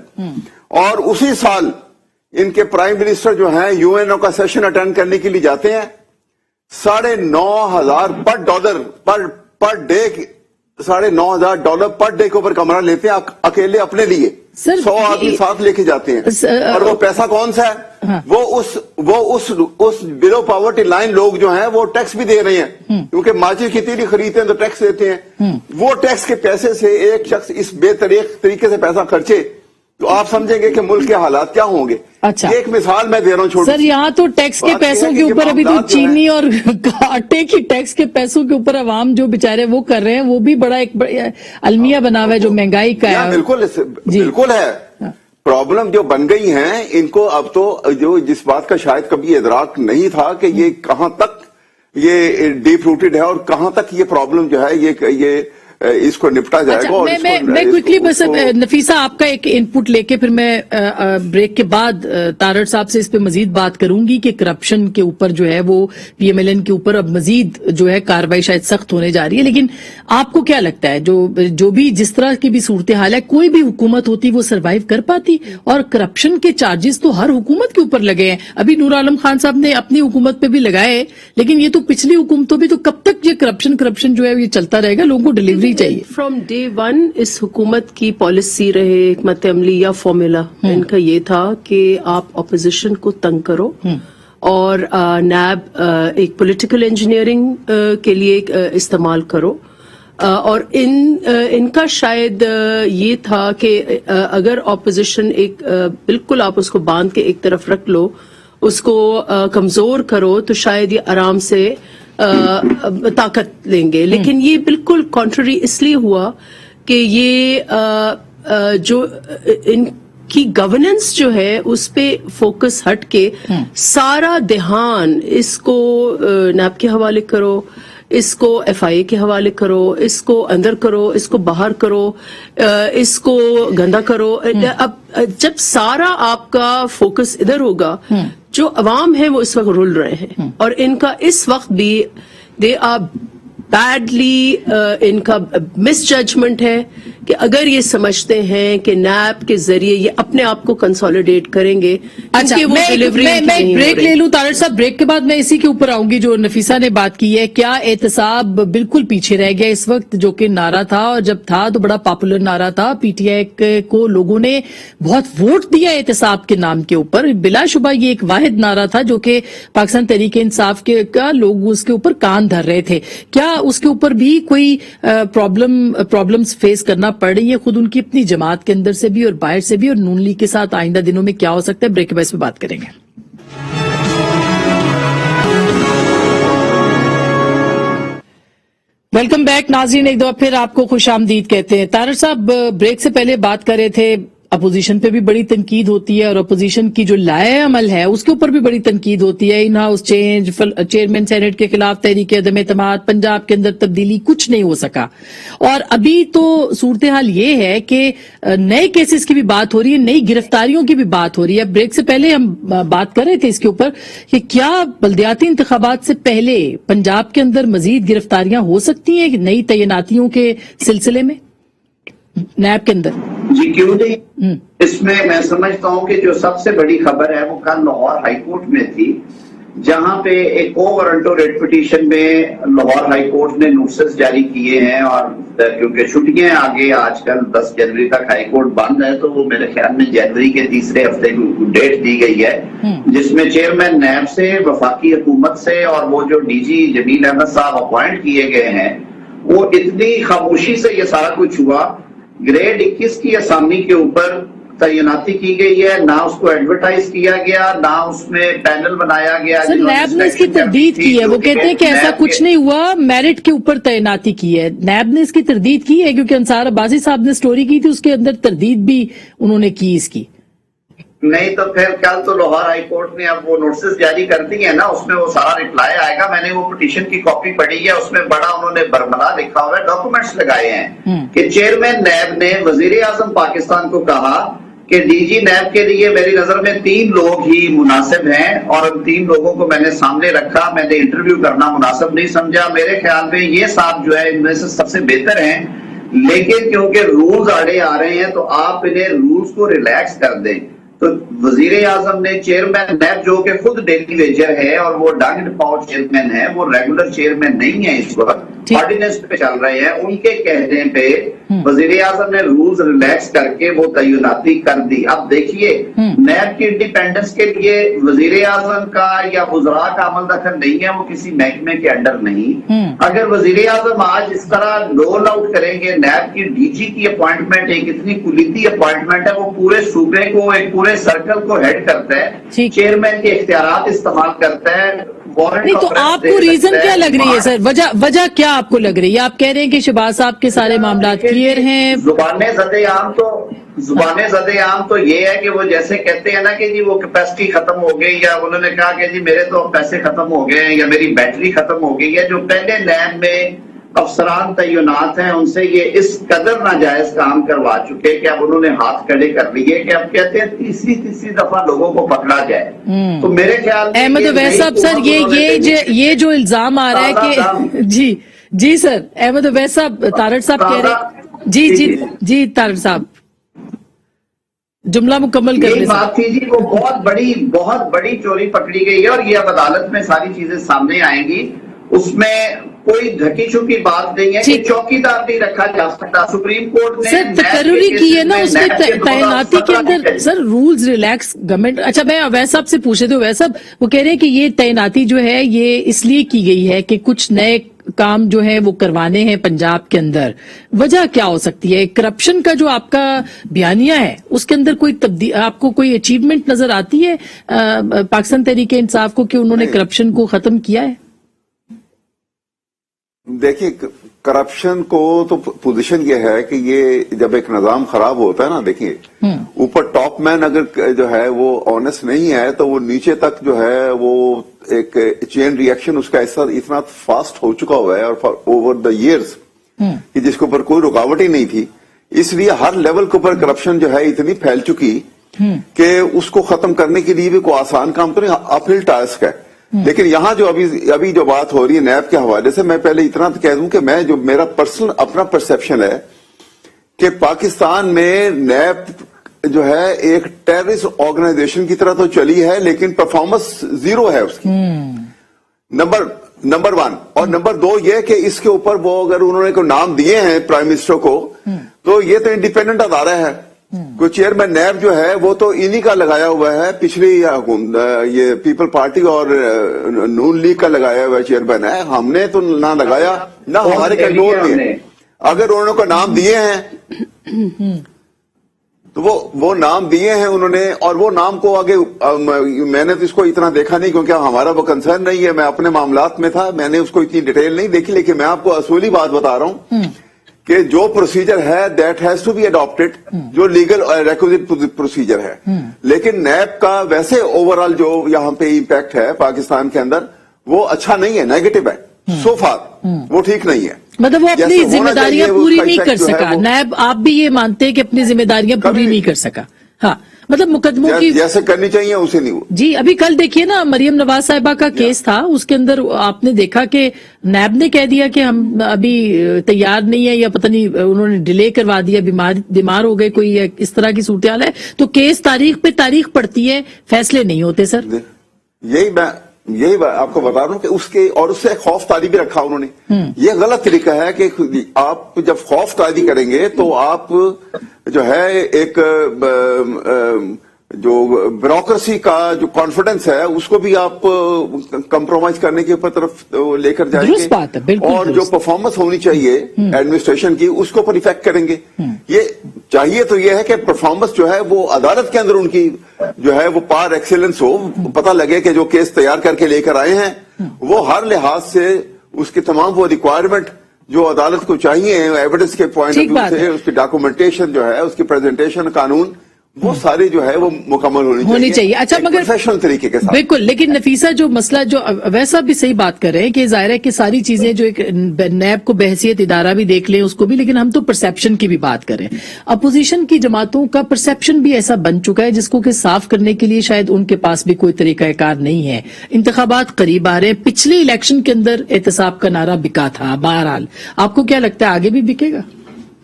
और उसी साल इनके प्राइम मिनिस्टर जो हैं यूएनओ का सेशन अटेंड करने के लिए जाते हैं, $9,500 पर डे $9,500 पर डे के ऊपर कमरा लेते हैं अकेले अपने लिए। सर, 100 आदमी साथ लेके जाते हैं, और वो पैसा कौन सा है? हाँ। वो उस बिलो पॉवर्टी लाइन लोग जो हैं वो टैक्स भी दे रहे हैं, क्योंकि माचिस की तीली खरीदते हैं तो टैक्स देते हैं। वो टैक्स के पैसे से एक शख्स इस तरीके से पैसा खर्चे तो आप समझेंगे कि मुल्क के हालात क्या होंगे। अच्छा, एक मिसाल मैं दे रहा हूँ छोटी। सर, यहाँ तो टैक्स के पैसों के ऊपर अभी तो चीनी और आटे की टैक्स के पैसों के ऊपर अवाम जो बेचारे वो कर रहे हैं, वो भी बड़ा एक अलमिया बना हुआ है जो महंगाई का है। बिल्कुल है। प्रॉब्लम जो बन गई हैं इनको अब तो जो जिस बात का शायद कभी इदराक नहीं था कि ये कहां तक ये डीप रूटेड है और कहां तक ये प्रॉब्लम जो है ये इसको निपटा जाएगा। अच्छा, और मैं क्विकली बस नफीसा आपका एक इनपुट लेके फिर मैं ब्रेक के बाद तारड़ साहब से इस पे मजीद बात करूंगी कि करप्शन के ऊपर जो है वो पीएमएलएन के ऊपर अब मजीद जो है कार्रवाई शायद सख्त होने जा रही है। लेकिन आपको क्या लगता है जो भी जिस तरह की भी सूरत हाल है, कोई भी हुकूमत होती वो सरवाइव कर पाती? और करप्शन के चार्जेस तो हर हुकूमत के ऊपर लगे हैं। अभी नूर आलम खान साहब ने अपनी हुकूमत पे भी लगाए, लेकिन ये तो पिछली हुकूमतों भी, तो कब तक ये करप्शन जो है ये चलता रहेगा? लोगों को डिलीवरी चाहिए। फ्रॉम डे वन इस हुकूमत की पॉलिसी रहे, हिकमत अमली या फॉर्मूला इनका ये था कि आप ऑपोजिशन को तंग करो और नैब एक पॉलिटिकल इंजीनियरिंग के लिए इस्तेमाल करो। और इनका शायद ये था कि अगर ऑपोजिशन एक बिल्कुल आप उसको बांध के एक तरफ रख लो, उसको कमजोर करो, तो शायद ये आराम से ताकत लेंगे। लेकिन ये बिल्कुल कॉन्ट्ररी इसलिए हुआ कि ये जो इनकी गवर्नेंस जो है उस पे फोकस हट के सारा ध्यान इसको नैब के हवाले करो, इसको एफआईए के हवाले करो, इसको अंदर करो, इसको बाहर करो, इसको गंदा करो। अब जब सारा आपका फोकस इधर होगा, जो अवाम है वो इस वक्त रुल रहे हैं और इनका इस वक्त भी दे आर बैडली, इनका मिस जजमेंट है कि अगर ये समझते हैं कि नैब के जरिए ये अपने आप को कंसोलिडेट करेंगे। अच्छा, मैं एक ब्रेक ले लूं तारड़ साहब, ब्रेक के बाद मैं इसी के ऊपर आऊंगी जो नफीसा ने बात की है। क्या एहतसाब बिल्कुल पीछे रह गया इस वक्त, जो कि नारा था और जब था तो बड़ा पॉपुलर नारा था, पीटीआई को लोगों ने बहुत वोट दिया एहतसाब के नाम के ऊपर। बिलाशुबा ये एक वाहिद नारा था जो कि पाकिस्तान तहरीक इंसाफ का लोग उसके ऊपर कान धर रहे थे। क्या उसके ऊपर भी कोई प्रॉब्लम्स फेस करना पड़ रही है, खुद उनकी अपनी जमात के अंदर से भी और बाहर से भी, और नून लीग के साथ आइंदा दिनों में क्या हो सकता है? ब्रेक के बाद इस पे बात करेंगे। वेलकम बैक नाज़रीन, एक दफा फिर आपको खुश आमदीद कहते हैं। तारड़ साहब ब्रेक से पहले बात कर रहे थे अपोजिशन पे भी बड़ी तनकीद होती है और अपोजिशन की जो लाए अमल है उसके ऊपर भी बड़ी तनकीद होती है। In house change, chairman senate के खिलाफ तहरीक अदम एतमाद, पंजाब के अंदर तब्दीली, कुछ नहीं हो सका। और अभी तो सूरत हाल ये है कि नए केसेस की भी बात हो रही है, नई गिरफ्तारियों की भी बात हो रही है। ब्रेक से पहले हम बात कर रहे थे इसके ऊपर कि क्या बल्दियाती इंतखाबात से पहले पंजाब के अंदर मजीद गिरफ्तारियां हो सकती हैं नई तैनातियों के सिलसिले में नैब के अंदर? जी क्यों नहीं। इसमें मैं समझता हूं कि जो सबसे बड़ी खबर है वो कल लाहौर हाईकोर्ट में थी, जहां पे एक को वारंटो रेट पिटीशन में लाहौर हाईकोर्ट ने नोटिस जारी किए हैं। और क्योंकि छुट्टियां आगे आजकल 10 जनवरी तक हाईकोर्ट बंद है, तो वो मेरे ख्याल में जनवरी के तीसरे हफ्ते की डेट दी गई है, जिसमें चेयरमैन नैब से, वफाकी हुकूमत से और वो जो डीजी जमील अहमद साहब अपॉइंट किए गए हैं, वो इतनी खामोशी से ये सारा कुछ हुआ। ग्रेड 21 की असामी के ऊपर तैनाती की गई है, ना उसको एडवर्टाइज किया गया, ना उसमें पैनल बनाया गया। सर नैब ने इसकी तरदीद की है, वो कहते हैं कि ऐसा कुछ नहीं हुआ, मेरिट के ऊपर तैनाती की है। नैब ने इसकी तरदीद की है क्योंकि अंसार अब्बासी साहब ने स्टोरी की थी, उसके अंदर तरदीद भी उन्होंने की इसकी। नहीं तो फिर कल तो लाहौर हाई कोर्ट ने अब वो नोटिस जारी कर दी है ना, उसमें वो सारा रिप्लाई आएगा। मैंने वो पिटीशन की कॉपी पढ़ी है, उसमें बड़ा उन्होंने बरमला लिखा हुआ है, डॉक्यूमेंट्स लगाए हैं कि चेयरमैन नैब ने वजीर आजम पाकिस्तान को कहा कि डीजी नैब के लिए मेरी नजर में 3 लोग ही मुनासिब हैं और उन 3 लोगों को मैंने सामने रखा। मैंने इंटरव्यू करना मुनासिब नहीं समझा। मेरे ख्याल में ये साहब जो है इनमें से सबसे बेहतर हैं, लेकिन क्योंकि रूल्स आड़े आ रहे हैं तो आप इन्हें रूल्स को रिलैक्स कर दें। تو وزیر اعظم نے چیئرمین نیب جو کہ خود ڈیلی ویجر ہے اور وہ ڈانگڈ پاور چیئرمین ہے، وہ ریگولر چیئرمین نہیں ہے اس وقت، آرڈیننس پہ چل رہے ہیں، ان کے کہنے پہ وزیر اعظم نے رولز ریلیکس کر کے وہ تعیناتی کر دی۔ اب دیکھیے نیب کی انڈیپینڈنس کے لیے وزیر اعظم کا یا وزراء کا عمل دخل نہیں ہے، وہ کسی محکمے کے انڈر نہیں۔ اگر وزیر اعظم آج اس طرح رول آؤٹ کریں گے، نیب کی ڈی جی کی اپوائنٹمنٹ ایک اتنی کلیدی اپوائنٹمنٹ ہے، وہ پورے صوبے کو، ایک پورے سرکل کو ہیڈ کرتا ہے، چیئرمین کے اختیارات استعمال کرتا ہے۔ نہیں تو آپ کو ریزن کیا لگ رہی ہے سر؟ وجہ کیا آپ کو لگ رہی ہے؟ آپ کہہ رہے ہیں کہ شہباز صاحب کے سارے معاملات کلیئر ہیں۔ زبان زد عام تو یہ ہے کہ وہ جیسے کہتے ہیں نا کہ جی وہ کیپیسٹی ختم ہو گئی، یا انہوں نے کہا کہ جی میرے تو پیسے ختم ہو گئے ہیں، یا میری بیٹری ختم ہو گئی ہے۔ جو پہلے نیب میں افسران تعینات ہیں ان سے یہ اس قدر ناجائز کام کروا چکے کہ اب انہوں نے ہاتھ کھڑے کر لیے کہ اب کہتے ہیں تیسری دفعہ لوگوں کو پکڑا جائے۔ تو میرے خیال میں احمد اویس صاحب سر یہ جو الزام آ رہا ہے کہ جی سر احمد اویس صاحب تارڑ صاحب کہہ رہے جی تارڑ صاحب جملہ مکمل کر یہی بات تھی جی، وہ بہت بڑی چوری پکڑی گئی ہے اور یہ اب عدالت میں ساری چیزیں سامنے آئیں گی۔ اس میں کوئی ڈھکی چھپی بات نہیں ہے کہ چوکیدار نہیں رکھا جا سکتا۔ سپریم کورٹ نے سر تقرری کی ہے نا اس کے تعیناتی کے اندر سر رولز ریلیکس گورنمنٹ۔ اچھا میں اویس صاحب سے پوچھے تھے، اویس صاحب وہ کہہ رہے ہیں کہ یہ تعیناتی جو ہے یہ اس لیے کی گئی ہے کہ کچھ نئے کام جو ہے وہ کروانے ہیں پنجاب کے اندر۔ وجہ کیا ہو سکتی ہے؟ کرپشن کا جو آپ کا بیانیہ ہے اس کے اندر کوئی تبدیل، آپ کو کوئی اچیومنٹ نظر آتی ہے پاکستان تحریک انصاف کو کہ انہوں نے کرپشن کو ختم کیا ہے؟ دیکھیے کرپشن کو تو پوزیشن یہ ہے کہ یہ جب ایک نظام خراب ہوتا ہے نا، دیکھیے اوپر ٹاپ مین اگر جو ہے وہ آنےسٹ نہیں ہے تو وہ نیچے تک جو ہے وہ ایک چین ریئیکشن اس کا اتنا فاسٹ ہو چکا ہوا ہے اور اوور دا ایئرز کہ جس کے اوپر کوئی رکاوٹ ہی نہیں تھی۔ اس لیے ہر لیول کے اوپر کرپشن جو ہے اتنی پھیل چکی کہ اس کو ختم کرنے کے لیے بھی کوئی آسان کام تو نہیں، اپ ہل ٹاسک ہے۔ لیکن یہاں جو ابھی جو بات ہو رہی ہے نیب کے حوالے سے، میں پہلے اتنا تو کہہ دوں کہ میں جو میرا پرسنل اپنا پرسپشن ہے کہ پاکستان میں نیب جو ہے ایک ٹیررسٹ آرگنائزیشن کی طرح تو چلی ہے لیکن پرفارمنس زیرو ہے اس کی، نمبر ون۔ اور نمبر دو یہ کہ اس کے اوپر وہ اگر انہوں نے کوئی نام دیے ہیں پرائم منسٹر کو تو یہ تو انڈیپینڈنٹ ادارہ ہے۔ کوئی چیئرمین نیب جو ہے وہ تو انہی کا لگایا ہوا ہے، پچھلی یہ پیپل پارٹی اور نون لیگ کا لگایا ہوا چیئرمین ہے، ہم نے تو نہ لگایا نہ ہمارے کنٹرول میں۔ اگر انہوں نے کوئی نام دیے ہیں تو وہ نام دیے ہیں انہوں نے، اور وہ نام کو آگے میں نے تو اس کو اتنا دیکھا نہیں کیونکہ ہمارا وہ کنسرن نہیں ہے، میں اپنے معاملات میں تھا، میں نے اس کو اتنی ڈیٹیل نہیں دیکھی، لیکن میں آپ کو اصولی بات بتا رہا ہوں کہ جو پروسیجر ہے that has to be adopted, جو لیگل ریکوزٹ پروسیجر ہے۔ لیکن نیب کا ویسے اوور آل جو یہاں پہ امپیکٹ ہے پاکستان کے اندر وہ اچھا نہیں ہے، نیگیٹو ہے سو فار، وہ ٹھیک نہیں ہے۔ مطلب وہ اپنی ذمہ داریاں پوری نہیں کر سکا نیب، آپ بھی یہ مانتے ہیں کہ اپنی ذمہ داریاں پوری نہیں کر سکا؟ ہاں مطلب مقدموں کی جیسے کرنی چاہیے اسے نہیں۔ جی ابھی کل دیکھیے نا مریم نواز صاحبہ کا کیس تھا، اس کے اندر آپ نے دیکھا کہ نیب نے کہہ دیا کہ ہم ابھی تیار نہیں ہے، یا پتہ نہیں انہوں نے ڈیلے کروا دیا، بیمار ہو گئے کوئی، اس طرح کی صورتحال ہے، تو کیس تاریخ پہ تاریخ پڑتی ہے، فیصلے نہیں ہوتے سر۔ یہی آپ کو بتا رہا ہوں کہ اس کے اور اس سے خوف طاری بھی رکھا انہوں نے۔ یہ غلط طریقہ ہے کہ آپ جب خوف طاری کریں گے تو آپ جو ہے ایک جو بیوروکریسی کا جو کانفیڈنس ہے اس کو بھی آپ کمپرومائز کرنے کی طرف لے کر جائیں گے، اور جو پرفارمنس ہونی چاہیے ایڈمنسٹریشن کی اس کو پر افیکٹ کریں گے۔ یہ چاہیے تو یہ ہے کہ پرفارمنس جو ہے وہ عدالت کے اندر ان کی جو ہے وہ پار ایکسیلنس ہو، پتہ لگے کہ جو کیس تیار کر کے لے کر آئے ہیں وہ ہر لحاظ سے اس کے تمام وہ ریکوائرمنٹ جو عدالت کو چاہیے ایویڈنس کے پوائنٹ آف ویو سے، اس کی ڈاکومنٹیشن جو ہے، اس کی پریزنٹیشن، قانون، وہ ساری جو ہے وہ مکمل ہونی چاہیے اچھا مگر پروفیشنل طریقے کے ساتھ۔ بالکل، لیکن نفیسہ جو مسئلہ جو ویسا بھی صحیح بات کر رہے ہیں کہ ظاہر ہے کہ ساری چیزیں جو ایک نیب کو بحیثیت ادارہ بھی دیکھ لیں اس کو بھی، لیکن ہم تو پرسیپشن کی بھی بات کریں۔ اپوزیشن کی جماعتوں کا پرسیپشن بھی ایسا بن چکا ہے جس کو کہ صاف کرنے کے لیے شاید ان کے پاس بھی کوئی طریقہ کار نہیں ہے۔ انتخابات قریب آ رہے ہیں، پچھلے الیکشن کے اندر احتساب کا نعرہ بکا تھا، بہرحال آپ کو کیا لگتا ہے آگے بھی بکے گا؟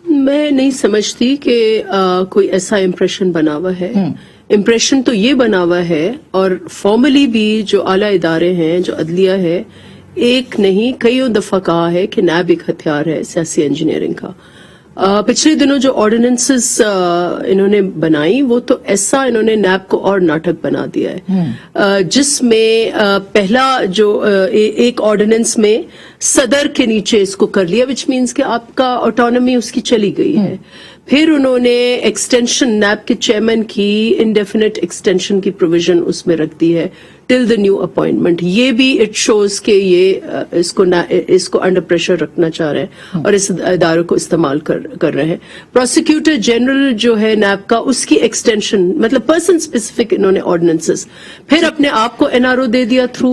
میں نہیں سمجھتی کہ کوئی ایسا امپریشن بنا ہوا ہے इम्प्रेशन तो ये बना हुआ है, और फॉर्मली भी जो आला इदारे हैं, जो अदलिया है, एक नहीं कईयों दफा कहा है कि नैब एक हथियार है सियासी इंजीनियरिंग का। पिछले दिनों जो ऑर्डिनेंसेस इन्होंने बनाई, वो तो ऐसा इन्होंने नैब को और नाटक बना दिया है, जिसमें पहला जो एक ऑर्डिनेंस में सदर के नीचे इसको कर लिया, विच मीन्स कि आपका ऑटोनॉमी उसकी चली गई है। फिर उन्होंने एक्सटेंशन नैब के चेयरमैन की इंडेफिनिट एक्सटेंशन की प्रोविजन उसमें रख दी है टिल द न्यू अपॉइंटमेंट। ये भी इट शोज के ये इसको अंडर प्रेशर रखना चाह रहे हैं और इस इदारों को इस्तेमाल कर रहे हैं। प्रोसिक्यूटर जनरल जो है नैब का, उसकी एक्सटेंशन, मतलब पर्सन स्पेसिफिक इन्होंने ऑर्डिनेंसेस, फिर अपने आप को एनआरओ दे दिया थ्रू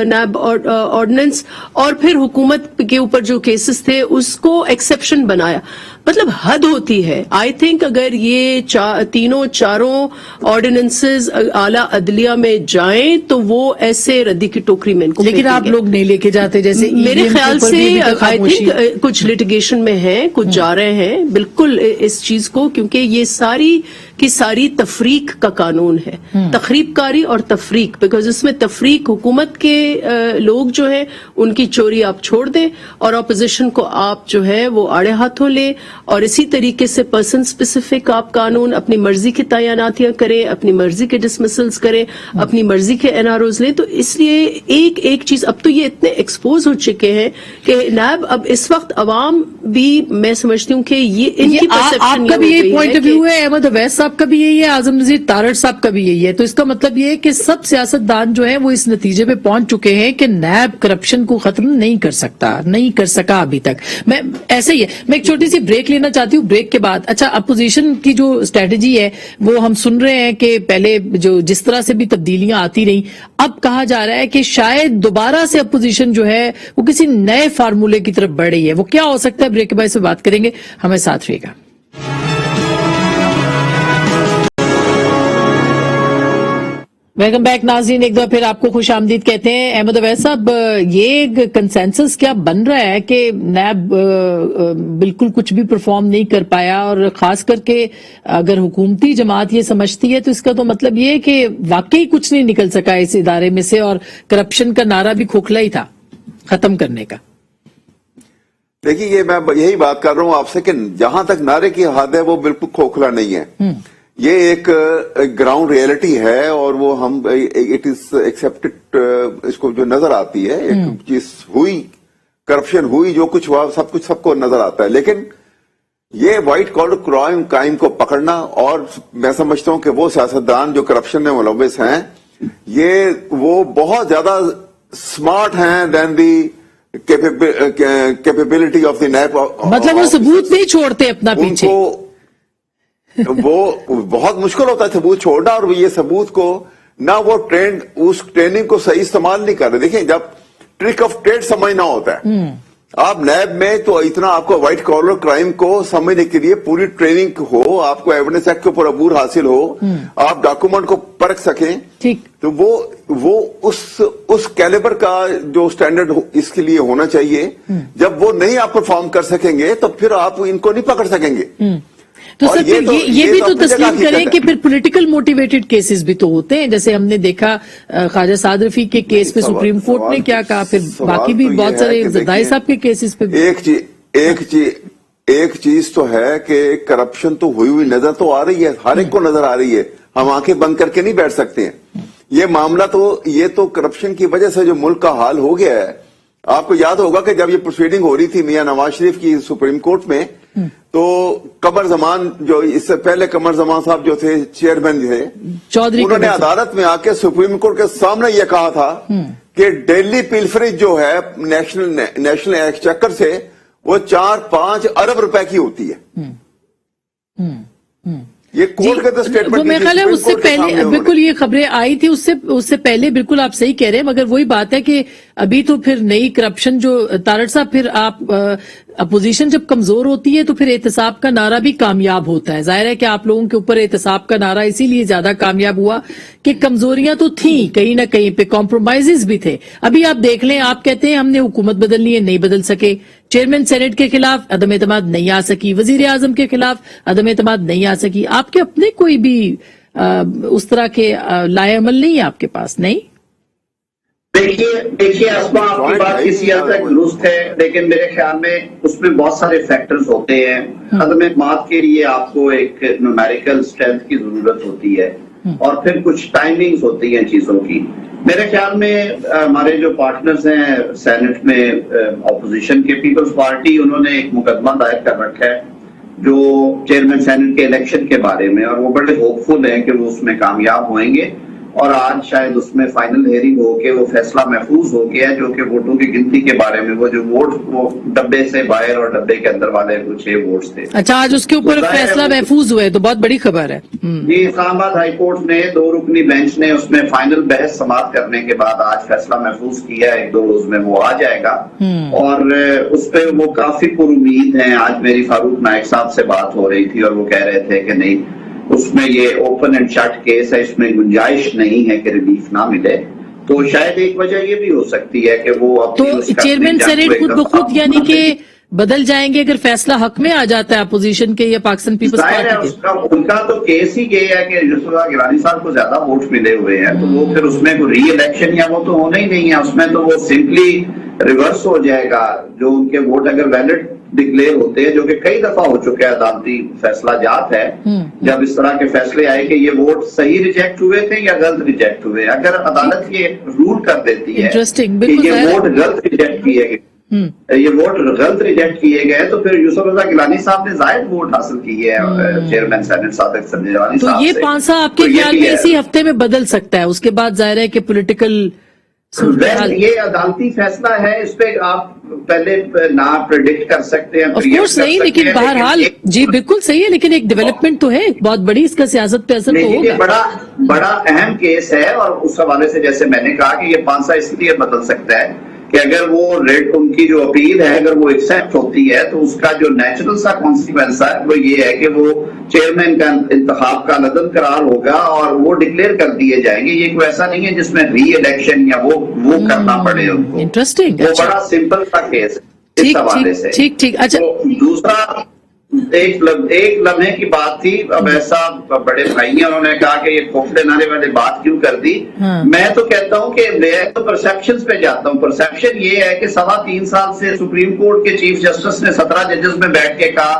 नैब ऑर्डिनेंस, और फिर हुकूमत के ऊपर जो केसेस थे उसको एक्सेप्शन बनाया। मतलब हद होती है। आई थिंक अगर ये चारों ऑर्डिनेंसेस आला अदलिया में जाएं तो वो ऐसे रद्दी की टोकरी में इनको, लेकिन आप लोग नहीं लेके जाते, जैसे मेरे ख्याल से आई थिंक कुछ लिटिगेशन में हैं, कुछ जा रहे हैं बिल्कुल इस चीज को, क्योंकि ये सारी की सारी तफरीक का कानून है, तखरीबकारी और तफरीक, बिकॉज इसमें तफरीक हुकूमत के लोग जो है उनकी चोरी आप छोड़ दें और अपोजिशन को आप जो है वो आड़े हाथों ले, और इसी तरीके से पर्सन स्पेसिफिक आप कानून अपनी मर्जी की तैनातियां करें, अपनी मर्जी के डिसमिसल्स करें, अपनी मर्जी के एनआरओज लें। तो इसलिए एक एक चीज, अब तो ये इतने एक्सपोज हो चुके हैं कि नैब अब इस वक्त अवाम भी, मैं समझती हूँ कि ये इनकी परसेप्शन, आपका भी यही पॉइंट ऑफ व्यू है, अहमद अवैस साहब का भी यही है, आजम नजीर तारड़ साहब का भी यही है। तो इसका मतलब ये है कि सब सियासतदान जो है वो इस नतीजे पे पहुंच चुके हैं कि नैब करप्शन को खत्म नहीं कर सकता, नहीं कर सका अभी तक। मैं ऐसे ही है, मैं एक छोटी सी ब्रेक लेना चाहती हूँ। ब्रेक के बाद अच्छा, अपोजिशन की जो स्ट्रेटेजी है वो हम सुन रहे हैं कि पहले जो जिस तरह से भी तब्दीलियां आती रही, अब कहा जा रहा है कि शायद दोबारा से अपोजिशन जो है वो किसी नए फार्मूले की तरफ बढ़ रही है। वो क्या हो सकता है, ब्रेक के बाद से बात करेंगे, हमें साथ रहिएगा। वेलकम बैक नाज़रीन, एक बार फिर आपको खुश आमदीद कहते हैं। अहमद अवैस साहब, ये कंसेंसस क्या बन रहा है कि नैब बिल्कुल कुछ भी परफॉर्म नहीं कर पाया, और खास करके अगर हुकूमती जमात ये समझती है तो इसका तो मतलब ये है कि वाकई कुछ नहीं निकल सका इस इदारे में से, और करप्शन का नारा भी खोखला ही था खत्म करने का। देखिए, ये मैं यही बात कर रहा हूं आपसे कि जहां तक नारे की हद है वो बिल्कुल खोखला नहीं है। ये एक ग्राउंड रियलिटी है, और वो हम इट इज एक्सेप्टेड, इसको जो नजर आती है, एक चीज हुई, करप्शन हुई, जो कुछ हुआ सब कुछ सबको नजर आता है। लेकिन ये व्हाइट कॉलर क्राइम को पकड़ना, और मैं समझता हूं कि वो सियासतदान जो करप्शन में मुलव्विस हैं, ये वो बहुत ज्यादा स्मार्ट हैं than the capability of the NAB. मतलब वो सबूत नहीं छोड़ते अपना पीछे, वो बहुत मुश्किल होता है सबूत छोड़ना, और ये सबूत को ना वो उस ट्रेनिंग को सही इस्तेमाल नहीं कर रहे। देखिए, जब ट्रिक ऑफ ट्रेड समझना होता है, आप नैब में तो इतना आपको व्हाइट कॉलर क्राइम को समझने के लिए पूरी ट्रेनिंग हो, आपको एविडेंस एक्ट के ऊपर अबूर हासिल हो, आप डॉक्यूमेंट को परख सकें, ठीक, तो वो उस कैलिबर का जो स्टैंडर्ड इसके लिए होना चाहिए। जब वो नहीं आप परफॉर्म कर सकेंगे तो फिर आप इनको नहीं पकड़ सकेंगे। तो सर ये भी तो तस्लीम करें कि फिर पॉलिटिकल मोटिवेटेड केसेस भी तो होते हैं, जैसे हमने देखा ख्वाजा साद रफी के केस पे सुप्रीम कोर्ट ने क्या कहा, फिर बाकी भी बहुत सारे जरदारी साहब के केसेस पे। एक चीज तो है कि करप्शन तो हुई नजर तो आ रही है, हर एक को नजर आ रही है, हम आंखें बंद करके नहीं बैठ सकते हैं। ये मामला तो ये तो करप्शन की वजह से जो मुल्क का हाल हो गया है। आपको याद होगा कि जब ये प्रोसीडिंग हो रही थी मियां नवाज शरीफ की सुप्रीम कोर्ट में, तो कमर जमान, जो इससे पहले कमर जमान साहब जो थे चेयरमैन थे, चौधरी, उन्होंने अदालत में आके सुप्रीम कोर्ट के सामने ये कहा था कि डेली पिलफरेज जो है नेशनल एक्सचेकर से वो 4-5 अरब रुपए की होती है। ये कोर्ट का स्टेटमेंट, तो मेरे ख्याल है उससे पहले बिल्कुल ये खबरें आई थी, उससे पहले बिल्कुल आप सही कह रहे हैं। मगर वही बात है कि अभी तो फिर नई करप्शन जो तारड़ साहब, फिर आप अपोजिशन जब कमजोर होती है तो फिर एहतसाब का नारा भी कामयाब होता है। जाहिर है कि आप लोगों के ऊपर एहतसाब का नारा इसीलिए ज्यादा कामयाब हुआ कि कमजोरियां तो थी, कहीं ना कहीं पे कॉम्प्रोमाइजेस भी थे। अभी आप देख लें, आप कहते हैं हमने हुकूमत बदलनी है, नहीं बदल सके। चेयरमैन सेनेट के खिलाफ अदम एतमाद नहीं आ सकी, वजीर आजम के खिलाफ अदम एतमाद नहीं आ सकी। आपके अपने कोई भी उस तरह के लाएअमल नहीं है आपके पास, नहीं? देखिए अस्मा, आपकी बात किसी हद तक दुरुस्त है, लेकिन मेरे ख्याल में उसमें बहुत सारे फैक्टर्स होते हैं। अदम बात के लिए आपको एक न्यूमेरिकल स्ट्रेंथ की जरूरत होती है और फिर कुछ टाइमिंग्स होती हैं चीजों की। मेरे ख्याल में हमारे जो पार्टनर्स हैं सेनेट में ऑपोजिशन के, पीपल्स पार्टी, उन्होंने एक मुकदमा दायर कर रखा है जो चेयरमैन सेनेट के इलेक्शन के बारे में, और वो बड़े होपफुल हैं कि वो उसमें कामयाब होंगे और आज शायद उसमें फाइनल हेयरिंग हो के वो फैसला महफूज हो गया है, जो कि वोटों की गिनती के बारे में, वो जो वोट वो डब्बे से बाहर और डब्बे के अंदर वाले कुछ 6 वोट्स थे। अच्छा, आज उसके ऊपर फैसला महफूज हुआ है, तो बहुत बड़ी खबर है। जी, इस्लामाबाद हाई कोर्ट ने 2 रुकनी बेंच ने उसमें फाइनल बहस समाप्त करने के बाद आज फैसला महफूज किया है। 1-2 रोज में वो आ जाएगा और उस पर वो काफी पुरुमीद है। आज मेरी फारूक नायक साहब से बात हो रही थी और वो कह रहे थे कि नहीं, उसमें ये ओपन एंड शट केस है, इसमें गुंजाइश नहीं है कि रिलीफ ना मिले। तो शायद एक वजह ये भी हो सकती है कि वो तो चेयरमैन सेनेट खुद ब खुद यानी कि बदल जाएंगे अगर फैसला हक में आ जाता है अपोजिशन के या पाकिस्तान पीपल्स पार्टी के? उनका तो केस ही ये है कि यूसुफ गिलानी साहब को ज्यादा वोट मिले हुए हैं, तो वो फिर उसमें कोई री इलेक्शन या वो तो होना ही नहीं है। उसमें तो वो सिंपली रिवर्स हो जाएगा। जो उनके वोट अगर वैलिड डिक्लेयर होते हैं, जो कि कई दफा हो चुका है, अदालती फैसला जात है, जब इस तरह के फैसले आए कि ये वोट सही रिजेक्ट हुए थे या गलत रिजेक्ट हुए, अगर अदालत ये रूल कर देती है कि ये वोट गलत रिजेक्ट किए गए, ये वोट गलत रिजेक्ट किए गए, तो फिर यूसुफ रजा गिलानी साहब ने जायद वोट हासिल किए हैं चेयरमैन सेनेट साबिक संजय तो ये पांसा आपके ख्याल में इसी हफ्ते में बदल सकता है? उसके बाद जाहिर है कि पॉलिटिकल ये अदालती फैसला है, इस पे आप पहले ना प्रेडिक्ट कर सकते हैं। ऑफ कोर्स नहीं, लेकिन बहरहाल जी बिल्कुल सही है, लेकिन एक डेवलपमेंट तो है बहुत बड़ी, इसका सियासत पे असर तो होगा। बड़ा अहम केस है और उस हवाले से जैसे मैंने कहा कि ये पांसा इसलिए बदल सकता है कि अगर वो उनकी जो अपील है अगर वो एक्सेप्ट होती है तो उसका जो नेचुरल सा कॉन्सिक्वेंस है वो ये है कि वो चेयरमैन का इंतखाब का लदन करार होगा और वो डिक्लेयर कर दिए जाएंगे। ये कोई ऐसा नहीं है जिसमें री इलेक्शन या वो करना पड़े उनको। इंटरेस्टिंग, वो बड़ा सिंपल सा केस है इस हवाले से। ठीक। अच्छा, दूसरा एक लम्हे की बात थी। अब ऐसा बड़े भाई हैं, उन्होंने कहा कि ये खोखले नारे वाली बात क्यों कर दी। मैं तो कहता हूं कि मैं तो परसेप्शंस पे जाता हूं। परसेप्शन ये है कि 3.25 साल से सुप्रीम कोर्ट के चीफ जस्टिस ने 17 जजेस में बैठ के कहा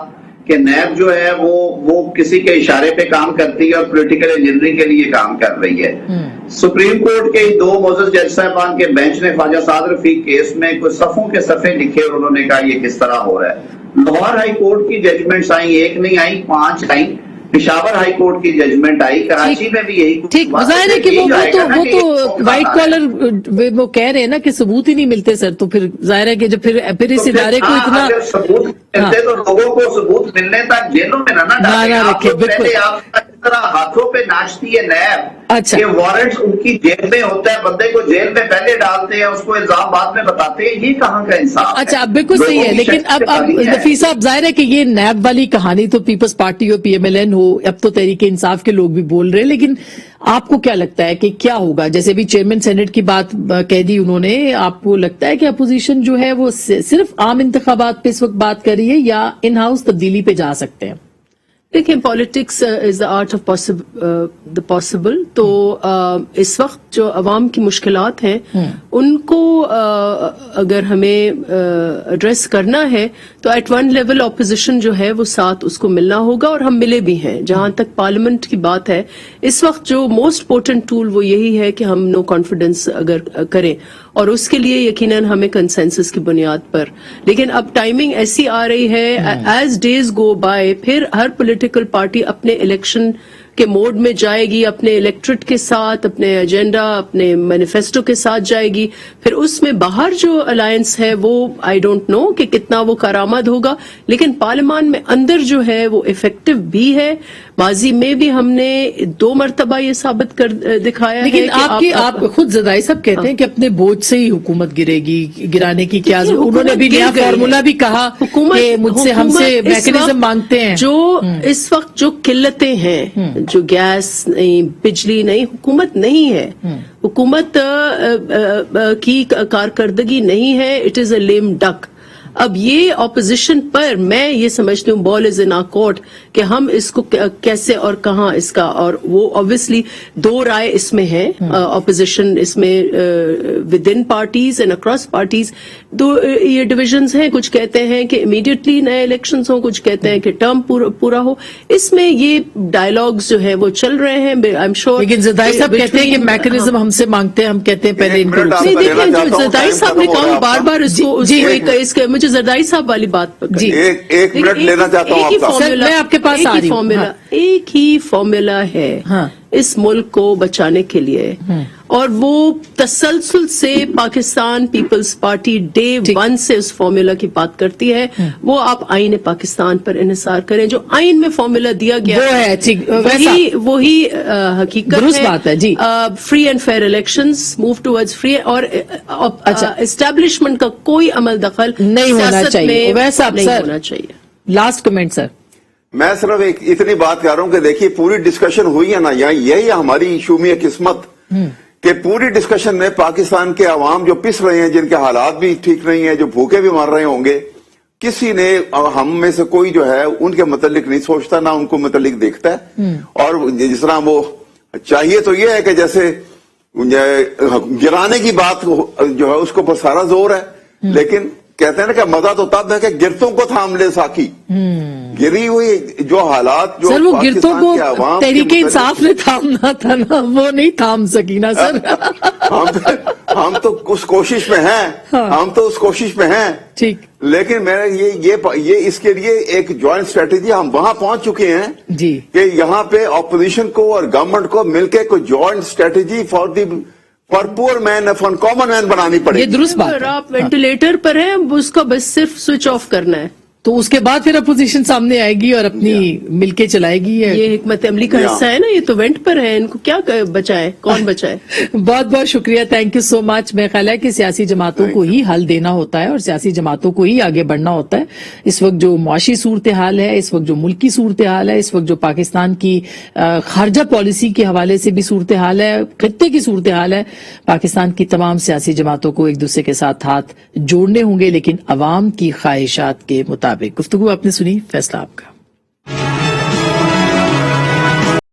कि नैब जो है वो किसी के इशारे पे काम करती है और पॉलिटिकल इंजीनियरिंग के लिए काम कर रही है। सुप्रीम कोर्ट के 2 मोअज़्ज़ज़ जज साहबान के बेंच ने ख्वाजा साद रफीक केस में कुछ सफ़ों के सफ़े लिखे और उन्होंने कहा ये किस तरह हो रहा है। लाहौर हाई कोर्ट की जजमेंट्स आई, 1 नहीं आई, 5 आई। पेशावर हाई कोर्ट की जजमेंट आई, कराची में भी यही ठीक। जाहिर है कि वो तो व्हाइट कॉलर वो कह रहे हैं ना कि सबूत ही नहीं मिलते सर, तो फिर जाहिर है कि जब फिर इस इदारे को इतना सबूत मिलते तो लोगों को सबूत मिलने तक जेलों में ना रखे। बिल्कुल हाथों पे नाचती है नैब। अच्छा, ये वारंट्स उनकी जेब में होता है, बंदे को जेल में पहले डालते हैं, उसको इल्जाम बाद में बताते हैं, ये कहाँ का इंसाफ? अच्छा, अब बिल्कुल सही है, लेकिन अब नफीस साहब जाहिर है कि ये नैब वाली कहानी तो पीपल्स पार्टी हो, PMLN हो, अब तो तहरीक इंसाफ के लोग भी बोल रहे हैं, लेकिन आपको क्या लगता है कि क्या होगा? जैसे भी चेयरमैन सेनेट की बात कह दी उन्होंने, आपको लगता है कि अपोजिशन जो है वो सिर्फ आम इंतखाबात पे इस वक्त बात कर रही है या इन हाउस तब्दीली पे जा सकते हैं? देखिए, politics is the art of the possible. तो इस वक्त जो अवाम की मुश्किलात हैं उनको अगर हमें एड्रेस करना है तो एट वन लेवल ऑपोजिशन जो है वो साथ उसको मिलना होगा, और हम मिले भी हैं। जहां तक पार्लियामेंट की बात है, इस वक्त जो मोस्ट पोटेंट टूल वो यही है कि हम नो कॉन्फिडेंस अगर करें, और उसके लिए यकीनन हमें कंसेंसस की बुनियाद पर। लेकिन अब टाइमिंग ऐसी आ रही है, एज डेज गो बाय, फिर हर पॉलिटिकल पार्टी अपने इलेक्शन के मोड में जाएगी, अपने इलेक्ट्रेट के साथ, अपने एजेंडा, अपने मैनिफेस्टो के साथ जाएगी। फिर उसमें बाहर जो अलायंस है वो आई डोंट नो कि कितना वो कारामद होगा, लेकिन पार्लियामान में अंदर जो है वो इफेक्टिव भी है। माजी में भी हमने 2 मरतबा ये साबित कर दिखाया है। लेकिन आप खुद ज़दाई सब कहते हैं कि अपने बोझ से ही हुकूमत गिरेगी, गिराने की क्या, उन्होंने भी नया फॉर्मूला भी कहा कि मुझसे हमसे मैकेनिज्म मांगते हैं। जो इस वक्त जो किल्लतें हैं, जो गैस नहीं, बिजली नहीं, हुकूमत नहीं है, हुकूमत की कारकर्दगी नहीं है, it is a lame duck. اب یہ اپوزیشن پر میں یہ سمجھتی ہوں بال از ان آر کورٹ کہ ہم اس کو کیسے اور کہاں اس کا، اور وہ obviously دو رائے اس میں ہے، اپوزیشن اس میں with in parties and across parties دو یہ ڈویژنز ہیں، کچھ کہتے ہیں کہ امیڈیٹلی نئے الیکشنز ہوں، کچھ کہتے ہیں کہ ٹرم پورا ہو. اس میں یہ ڈائلاگز جو ہے وہ چل رہے ہیں. آئی ایم شیور لیکن زرداری صاحب کہتے ہیں کہ میکنزم ہم سے مانگتے ہیں، ہم کہتے ہیں پہلے ان کو نہیں دیکھیں جو زرداری صاحب نے کہا بار بار اس کو اس کے مجھے زرداری صاحب والی بات پر جی ایک منٹ لینا چاہتا ہوں آپ کا. سر میں آپ کے پاس آ رہی ہوں. ایک ہی فارمولا ہے اس ملک کو بچانے کے لیے، اور وہ تسلسل سے Pakistan Peoples Party day one سے اس فارمولا کی بات کرتی ہے. وہ آپ آئین پاکستان پر انحصار کریں، جو آئین میں فارمولا دیا گیا وہی حقیقت درست بات ہے. جی free and fair elections, move towards free, اور اسٹیبلشمنٹ کا کوئی عمل دخل نہیں ہونا چاہیے. ویسا نہیں ہونا چاہیے. لاسٹ کمنٹ سر. میں صرف اتنی بات کر رہا ہوں کہ دیکھیے پوری ڈسکشن ہوئی ہے نا، یہی ہماری شومی قسمت کہ پوری ڈسکشن میں پاکستان کے عوام جو پس رہے ہیں، جن کے حالات بھی ٹھیک نہیں ہیں، جو بھوکے بھی مر رہے ہوں گے، کسی نے ہم میں سے کوئی جو ہے ان کے متعلق نہیں سوچتا، نہ ان کو متعلق دیکھتا ہے. اور جس طرح وہ چاہیے تو یہ ہے کہ جیسے گرانے کی بات جو ہے اس کے اوپر سارا زور ہے، لیکن کہتے ہیں نا کہ مزہ تو تب ہے کہ گرتوں کو تھام لے ساکی. گری ہوئی جو حالات جو سر وہ گرتوں کو عوام تحریک انصاف نے تھامنا تھا نا، وہ نہیں تھام سکی نا سر. ہم تو اس کوشش میں ہیں، ٹھیک. لیکن میں یہ اس کے لیے ایک جوائنٹ اسٹریٹجی ہم وہاں پہنچ چکے ہیں جی کہ یہاں پہ اپوزیشن کو اور گورنمنٹ کو مل کے کوئی جوائنٹ اسٹریٹجی فار پور مین، فار کامن مین بنانی پڑے یہ گی. درست بات اگر ہے. آپ وینٹیلیٹر پر ہیں اس کا بس صرف سوئچ آف کرنا ہے، تو اس کے بعد پھر اپوزیشن سامنے آئے گی اور اپنی مل کے چلائے گی. یہ حکمت عملی کا حصہ ہے نا، یہ تو وینٹ پر ہے، ان کو کیا بچائے، کون بچائے. بہت بہت شکریہ، تھینک یو سو مچ. میں خیال ہے کہ سیاسی جماعتوں کو ہی حل دینا ہوتا ہے اور سیاسی جماعتوں کو ہی آگے بڑھنا ہوتا ہے. اس وقت جو معاشی صورتحال ہے، اس وقت جو ملکی صورتحال ہے، اس وقت جو پاکستان کی خارجہ پالیسی کے حوالے سے بھی صورتحال ہے، خطے کی صورتحال ہے، پاکستان کی تمام سیاسی جماعتوں کو ایک دوسرے کے ساتھ ہاتھ جوڑنے ہوں گے، لیکن عوام کی خواہشات کے مطابق. گفتگو آپ نے سنی، فیصلہ آپ کا.